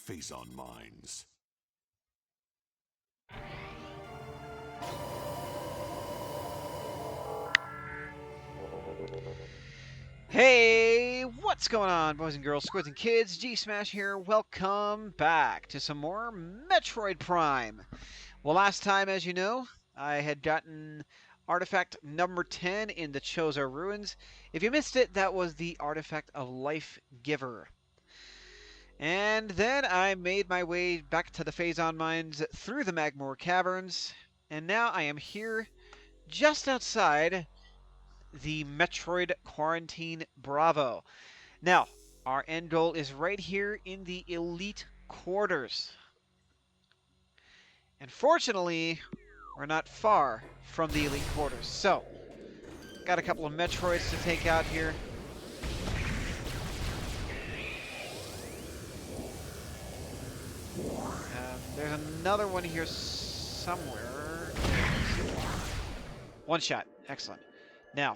Phazon Mines. Hey, what's going on, boys and girls, squids and kids? G-Smash here. Welcome back to some more Metroid Prime. Well, last time, as you know, I had gotten Artifact number 10 in the Chozo Ruins. If you missed it, that was the Artifact of Lifegiver. And then I made my way back to the Phazon Mines through the Magmoor Caverns, and now I am here just outside the Metroid Quarantine Bravo. Now, our end goal is right here in the Elite Quarters. And fortunately, we're not far from the Elite Quarters. So, got a couple of Metroids to take out here. There's another one here somewhere. One shot. Excellent. Now,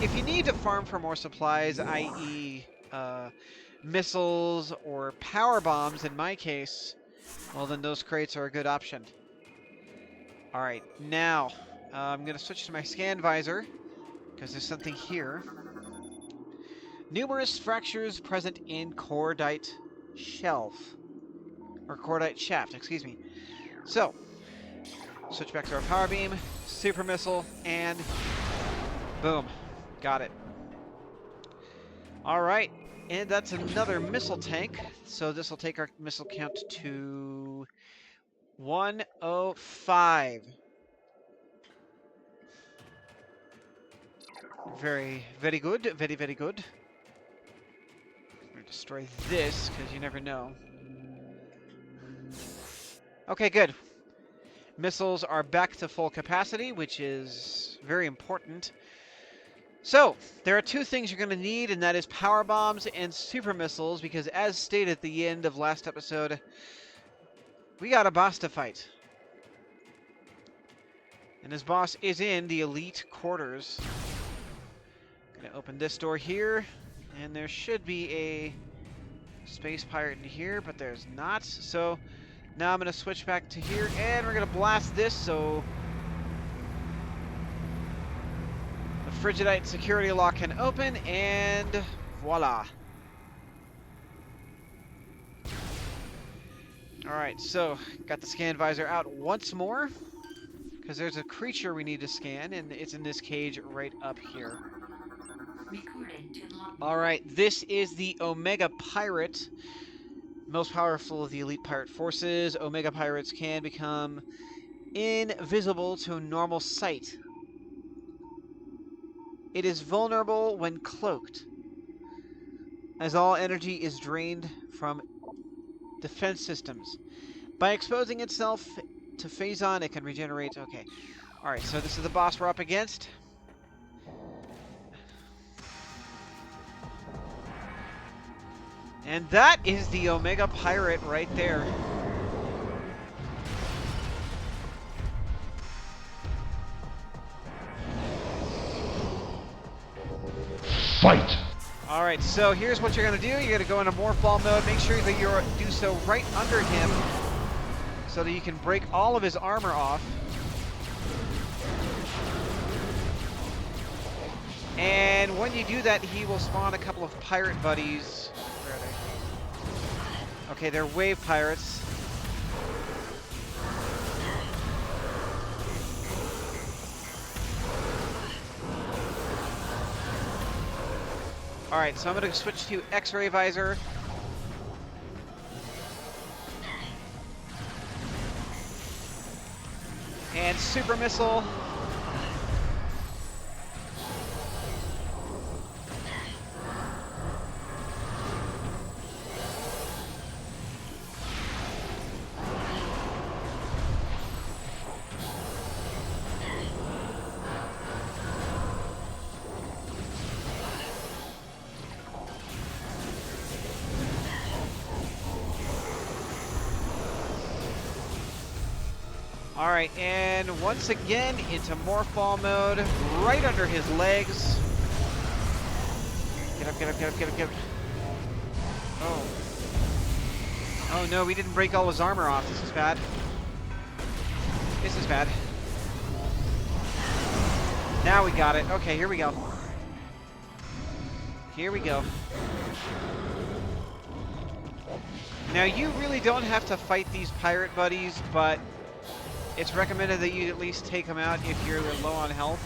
if you need to farm for more supplies, i.e. missiles or power bombs in my case, well then those crates are a good option. Alright, now I'm going to switch to my scan visor because there's something here. Numerous fractures present in cordite shelf. Or cordite shaft, excuse me. So, switch back to our power beam, super missile, and boom. Got it. Alright, and that's another missile tank. So this will take our missile count to 105. Very, very good. Very, very good. I'm going to destroy this, because you never know. Okay, good. Missiles are back to full capacity, which is very important. So, there are two things you're going to need, and that is power bombs and super missiles, because as stated at the end of last episode, we got a boss to fight. And this boss is in the Elite Quarters. Gonna open this door here, and there should be a space pirate in here, but there's not. So now I'm gonna switch back to here, and we're gonna blast this so the Frigidite security lock can open, and voila. Alright, so got the scan visor out once more, because there's a creature we need to scan, and it's in this cage right up here. Alright, this is the Omega Pirate, most powerful of the elite pirate forces. Omega Pirates can become invisible to normal sight. It is vulnerable when cloaked, as all energy is drained from defense systems. By exposing itself to Phazon, it can regenerate. Okay. Alright, so this is the boss we're up against. And that is the Omega Pirate right there. Fight! Alright, so here's what you're going to do. You're going to go into Morphball mode. Make sure that you do so right under him so that you can break all of his armor off. And when you do that, he will spawn a couple of pirate buddies. Where are they? Okay, they're wave pirates. Alright, so I'm going to switch to X-ray visor. And super missile. Alright, and once again into Morphball mode, right under his legs. Get up, get up, get up, get up, get up. Oh no, we didn't break all his armor off. This is bad. This is bad. Now we got it. Okay, here we go. Here we go. Now, you really don't have to fight these pirate buddies, but it's recommended that you at least take them out if you're low on health.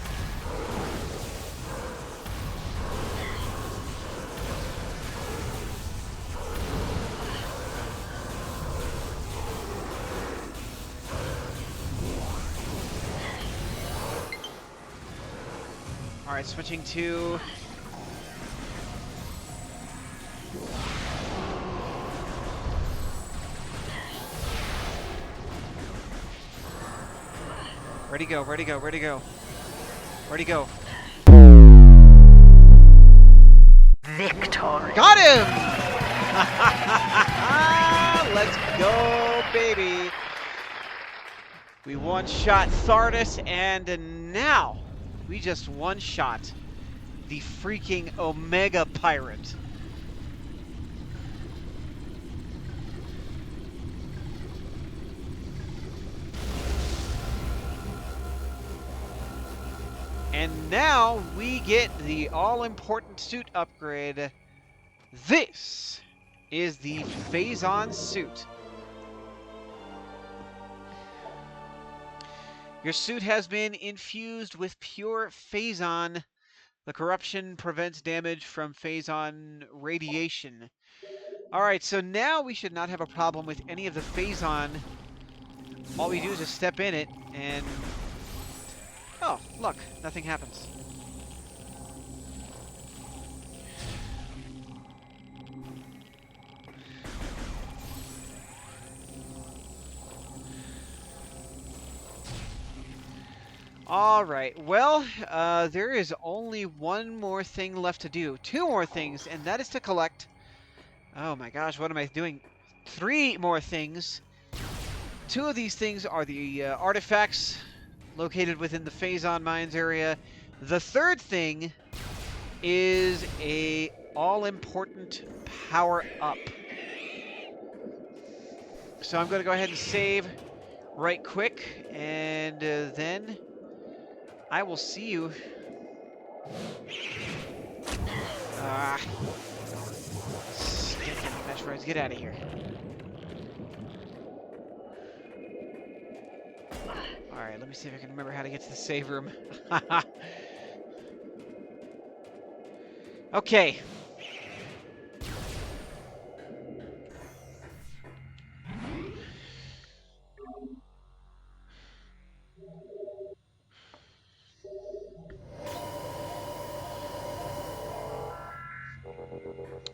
Alright, switching to... Where'd he go? Where'd he go? Where'd he go? Where'd he go? Victory. Got him! Let's go, baby! We one-shot Thardus, and now we just one-shot the freaking Omega Pirate. And now we get the all-important suit upgrade. This is the Phazon suit. Your suit has been infused with pure Phazon. The corruption prevents damage from Phazon radiation. Alright, so now we should not have a problem with any of the Phazon. All we do is just step in it and... Oh, look, nothing happens. All right, well, there is only one more thing left to do. Two more things, and that is to collect... Oh my gosh, what am I doing? 3 more things. 2 of these things are the artifacts located within the Phazon Mines area. The third thing is a all-important power-up. So I'm going to go ahead and save right quick, and then I will see you. Metroids, get out of here. Alright, let me see if I can remember how to get to the save room. Okay.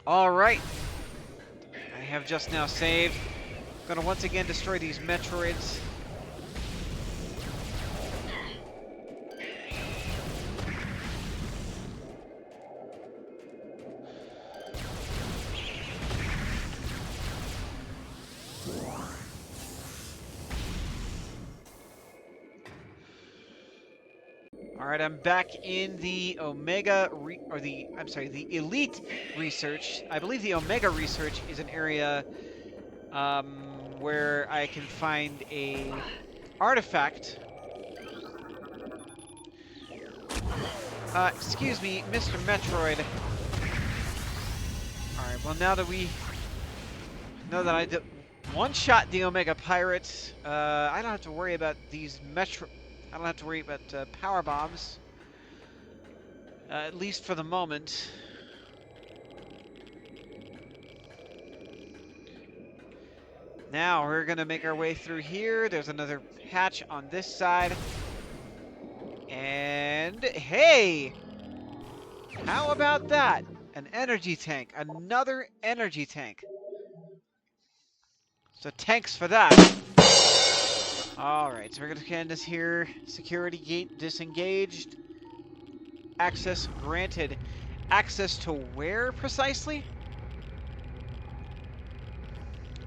Alright. I have just now saved. I'm gonna once again destroy these Metroids. Alright, I'm back in the Omega, the Elite Research. I believe the Omega Research is an area where I can find a artifact. Excuse me, Mr. Metroid. Alright, well now that we know that I one-shot the Omega Pirates, I don't have to worry about these I don't have to worry about power bombs, at least for the moment. Now we're gonna make our way through here. There's another hatch on this side. And hey! How about that? An energy tank. Another energy tank. So thanks for that. Alright, so we're going to scan this here. Security gate disengaged. Access granted. Access to where precisely?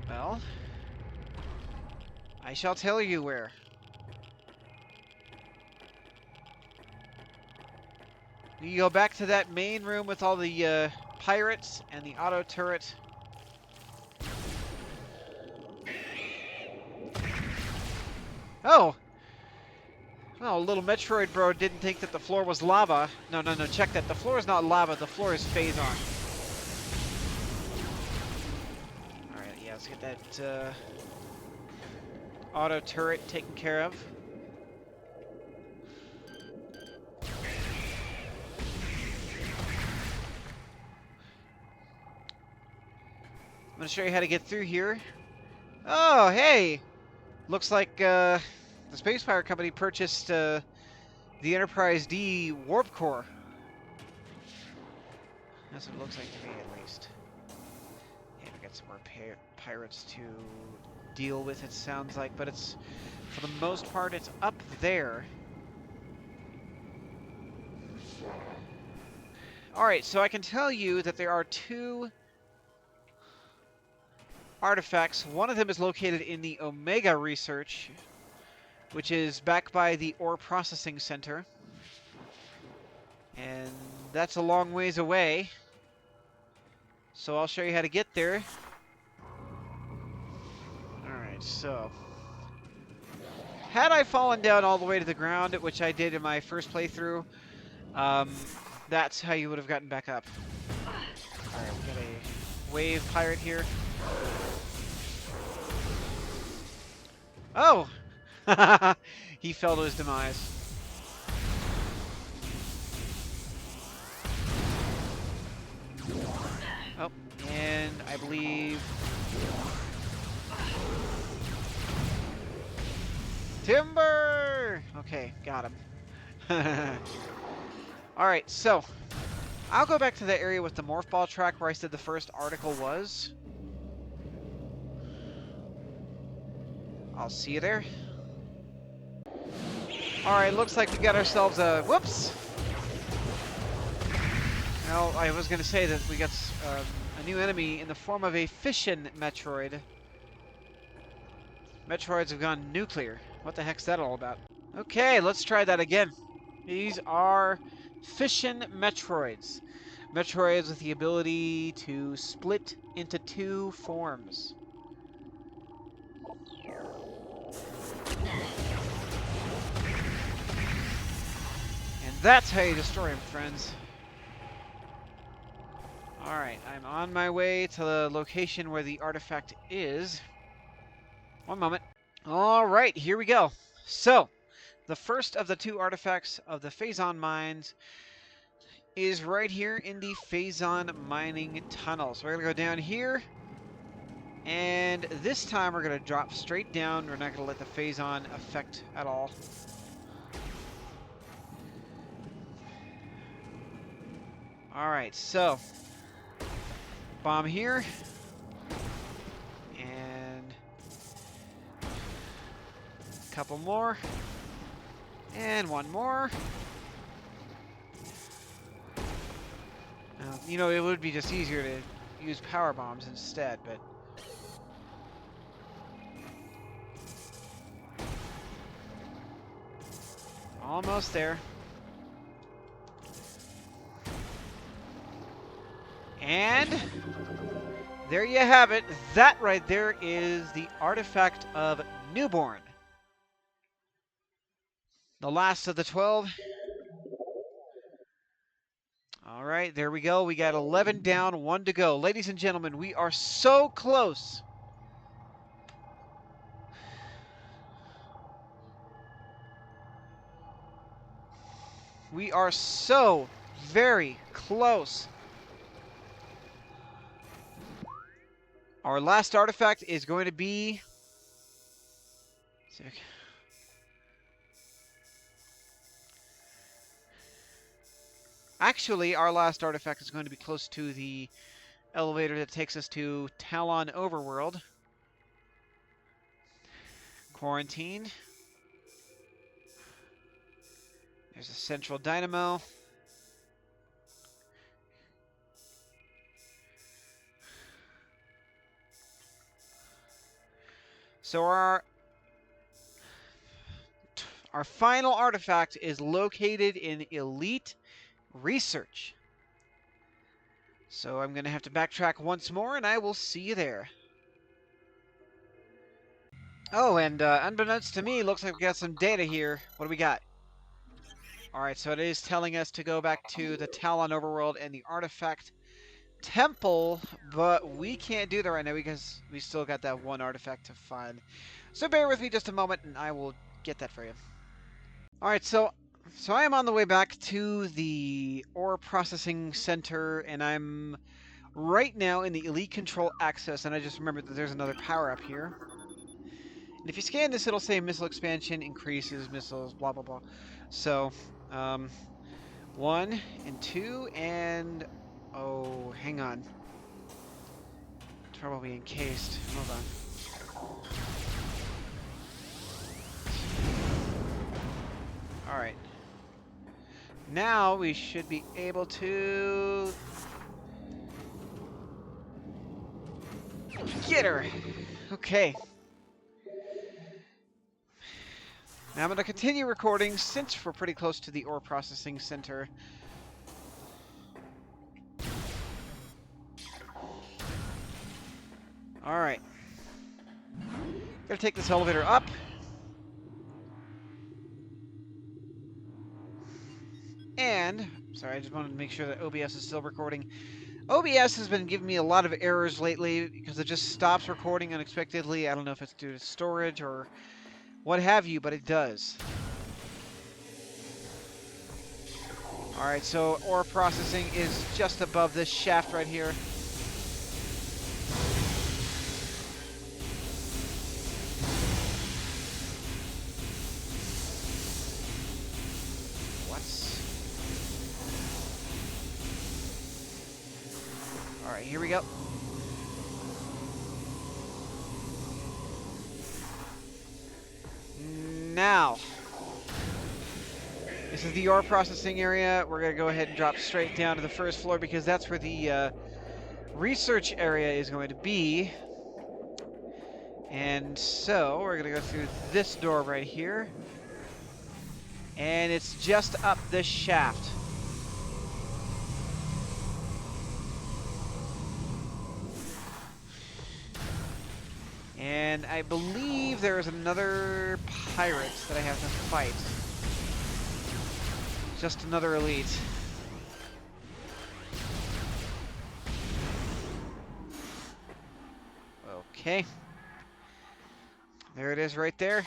Well, I shall tell you where. You go back to that main room with all the pirates and the auto turret. Oh! Well, little Metroid bro didn't think that the floor was lava. No, no, no, check that. The floor is not lava, the floor is Phazon. Alright, yeah, let's get that auto turret taken care of. I'm going to show you how to get through here. Oh, hey! Looks like the Space Pirate Company purchased the Enterprise D warp core. That's what it looks like to me, at least. Yeah, we got some more pirates to deal with, it sounds like, but it's, for the most part, it's up there. Alright, so I can tell you that there are two artifacts. One of them is located in the Omega Research, which is back by the Ore Processing Center. And that's a long ways away. So I'll show you how to get there. Alright, so had I fallen down all the way to the ground, which I did in my first playthrough, that's how you would have gotten back up. Alright, we got a wave pirate here. Oh! He fell to his demise. Oh, and I believe... Timber! Okay, got him. Alright, so I'll go back to the area with the morph ball track where I said the first article was. I'll see you there. Alright, looks like we got ourselves a... Whoops! Well, I was going to say that we got a new enemy in the form of a fission Metroid. Metroids have gone nuclear. What the heck's that all about? Okay, let's try that again. These are fission Metroids. Metroids with the ability to split into two forms. And that's how you destroy them, friends. Alright, I'm on my way to the location where the artifact is. One moment. Alright, here we go. So, the first of the two artifacts of the Phazon Mines is right here in the Phazon mining tunnel. So we're going to go down here. And this time we're going to drop straight down. We're not going to let the Phazon affect at all. Alright, so bomb here. And a couple more. And one more. You know, it would be just easier to use power bombs instead, but... Almost there. And there you have it. That right there is the Artifact of Newborn. The last of the 12. All right, there we go. We got 11 down, 1 to go. Ladies and gentlemen, we are so close. We are so very close. Our last artifact is going to be... Actually, our last artifact is going to be close to the elevator that takes us to Talon Overworld. Quarantine. There's a central dynamo. So our final artifact is located in Elite Research. So I'm going to have to backtrack once more, and I will see you there. Oh, and unbeknownst to me, looks like we got some data here. What do we got? Alright, so it is telling us to go back to the Talon overworld and the Artifact Temple, but we can't do that right now because we still got that one artifact to find. So bear with me just a moment and I will get that for you. Alright, so I am on the way back to the ore processing center, and I'm right now in the elite control access, and I just remembered that there's another power up here. And if you scan this, it'll say missile expansion increases missiles, blah blah blah. So, um, 1 and 2 and oh, hang on, probably encased. Hold on. All right. Now we should be able to get her. Okay. Now I'm going to continue recording since we're pretty close to the ore processing center. All right. Gotta take this elevator up. And, sorry, I just wanted to make sure that OBS is still recording. OBS has been giving me a lot of errors lately because it just stops recording unexpectedly. I don't know if it's due to storage or what have you, but it does. Alright, so ore processing is just above this shaft right here. Alright, here we go. Now, this is the ore processing area. We're going to go ahead and drop straight down to the first floor because that's where the research area is going to be. And so, we're going to go through this door right here. And it's just up this shaft. And I believe there's another pirate that I have to fight. Just another elite. Okay. There it is right there.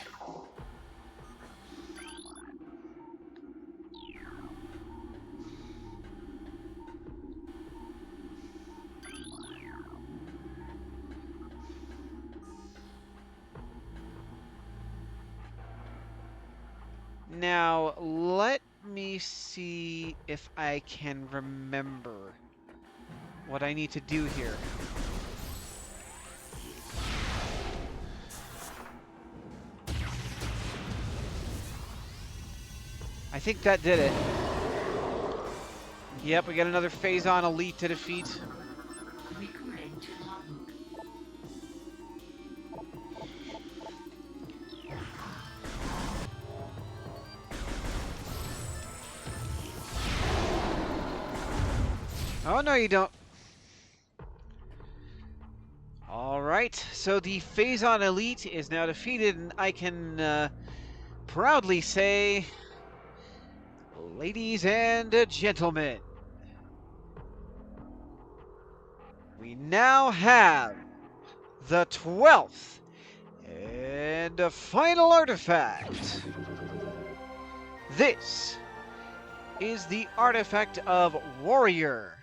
Now, let me see if I can remember what I need to do here. I think that did it. Yep, we got another Phazon elite to defeat. Oh, no, you don't. Alright, so the Phazon elite is now defeated, and I can proudly say, ladies and gentlemen, we now have the 12th and final artifact. This is the Artifact of Warrior.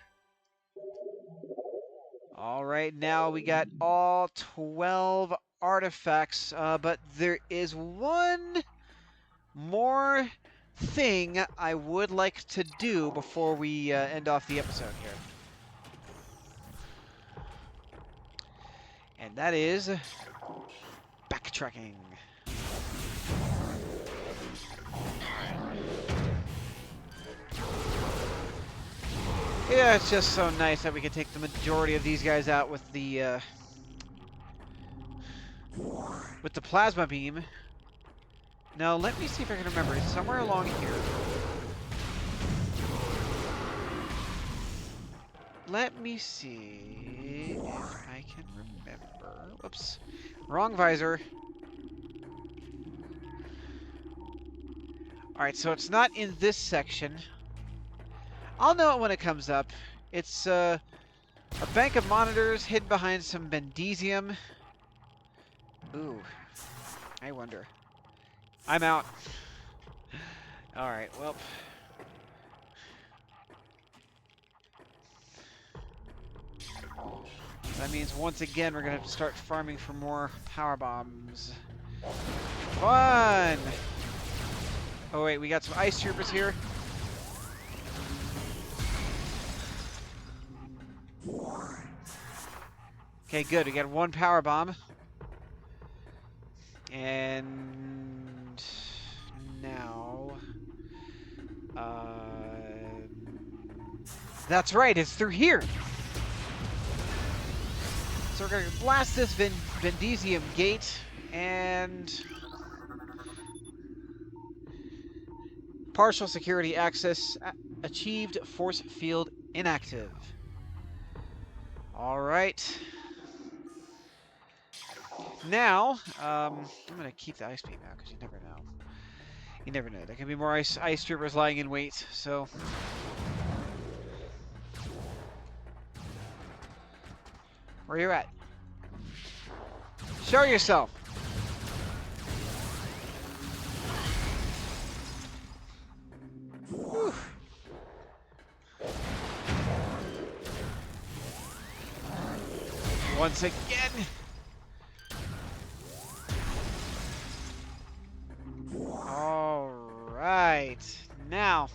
Alright, now we got all 12 artifacts, but there is one more thing I would like to do before we end off the episode here. And that is backtracking. Yeah, it's just so nice that we can take the majority of these guys out with the plasma beam. Now, let me see if I can remember. It's somewhere along here. Let me see if I can remember. Whoops. Wrong visor. Alright, so it's not in this section. I'll know it when it comes up. It's a bank of monitors hidden behind some Bendesium. Ooh, I wonder. I'm out. Alright, well. That means once again we're gonna have to start farming for more power bombs. Fun! Oh wait, we got some ice troopers here. Okay, good. We got one power bomb. And now, that's right. It's through here. So we're gonna blast this Bendesium gate and partial security access achieved. Force field inactive. All right. Now, I'm gonna keep the ice beam out because you never know. You never know. There can be more ice troopers lying in wait. So, where you at? Show yourself. Whew. Once again. All right. Now.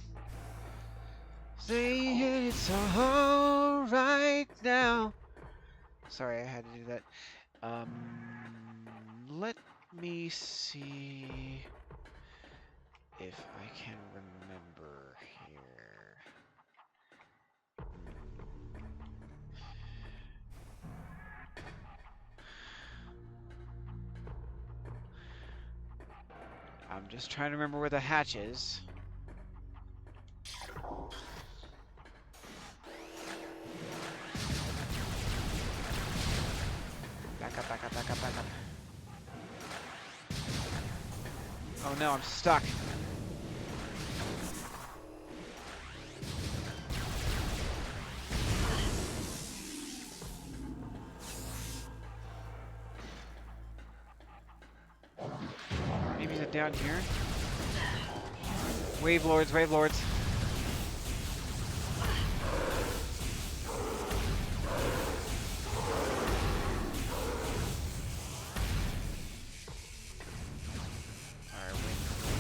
Say it's all right now. Sorry, I had to do that. Let me see if I can remember here. I'm just trying to remember where the hatch is. Back up, back up, back up, back up. Oh no, I'm stuck. Maybe is it down here? Wave lords, wave lords. Alright,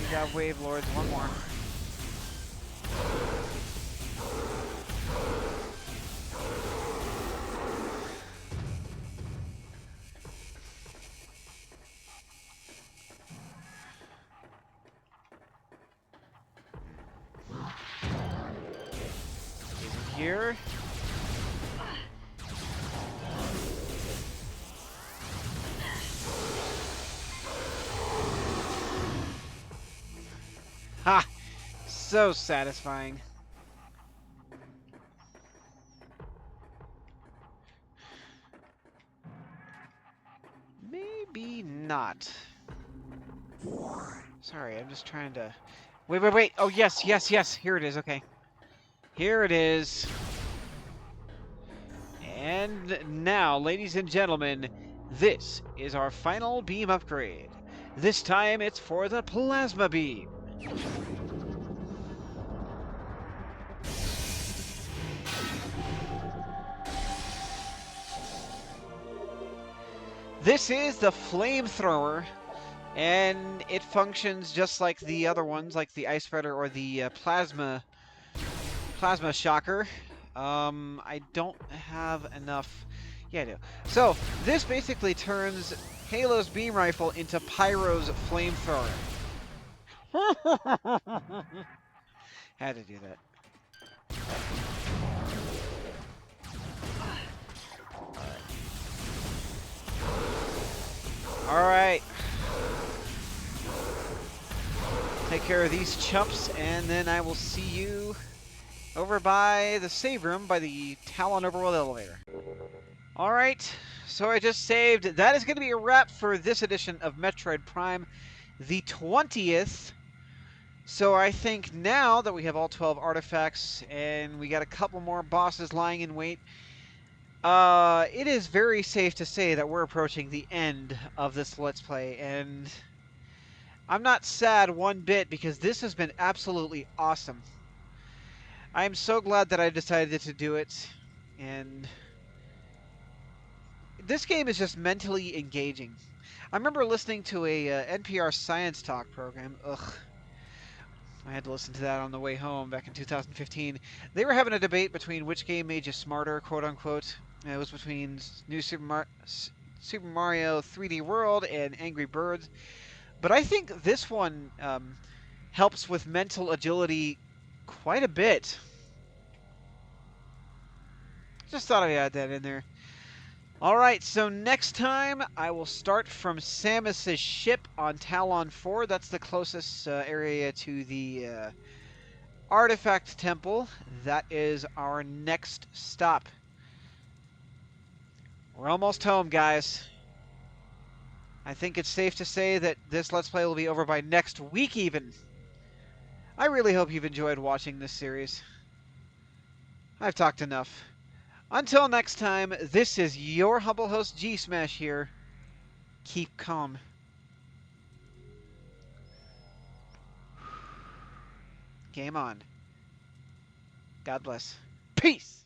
we got wave lords, one more. Here. Ha! So satisfying. Maybe not. Sorry, I'm just trying to... Wait, wait, wait! Oh, yes, yes, yes! Here it is, okay. Here it is. And now, ladies and gentlemen, this is our final beam upgrade. This time it's for the plasma beam. This is the flamethrower, and it functions just like the other ones, like the ice spreader or the plasma shocker. I don't have enough. Yeah, I do. So this basically turns Halo's beam rifle into Pyro's flamethrower. Had to do that. All right. Take care of these chumps, and then I will see you over by the save room by the Talon Overworld elevator. All right, so I just saved. That is going to be a wrap for this edition of Metroid Prime, the 20th So I think now that we have all 12 artifacts and we got a couple more bosses lying in wait, it is very safe to say that we're approaching the end of this Let's Play, and I'm not sad one bit because this has been absolutely awesome. I am so glad that I decided to do it, and this game is just mentally engaging. I remember listening to a NPR science talk program. Ugh, I had to listen to that on the way home back in 2015. They were having a debate between which game made you smarter, quote unquote. It was between New Super Mario 3D World and Angry Birds. But I think this one helps with mental agility quite a bit. Just thought I'd add that in there. All right, so next time I will start from Samus's ship on Talon 4. That's the closest area to the Artifact Temple. That is our next stop. We're almost home, guys. I think it's safe to say that this Let's Play will be over by next week, even. I really hope you've enjoyed watching this series. I've talked enough. Until next time, this is your humble host G Smash here. Keep calm. Game on. God bless. Peace!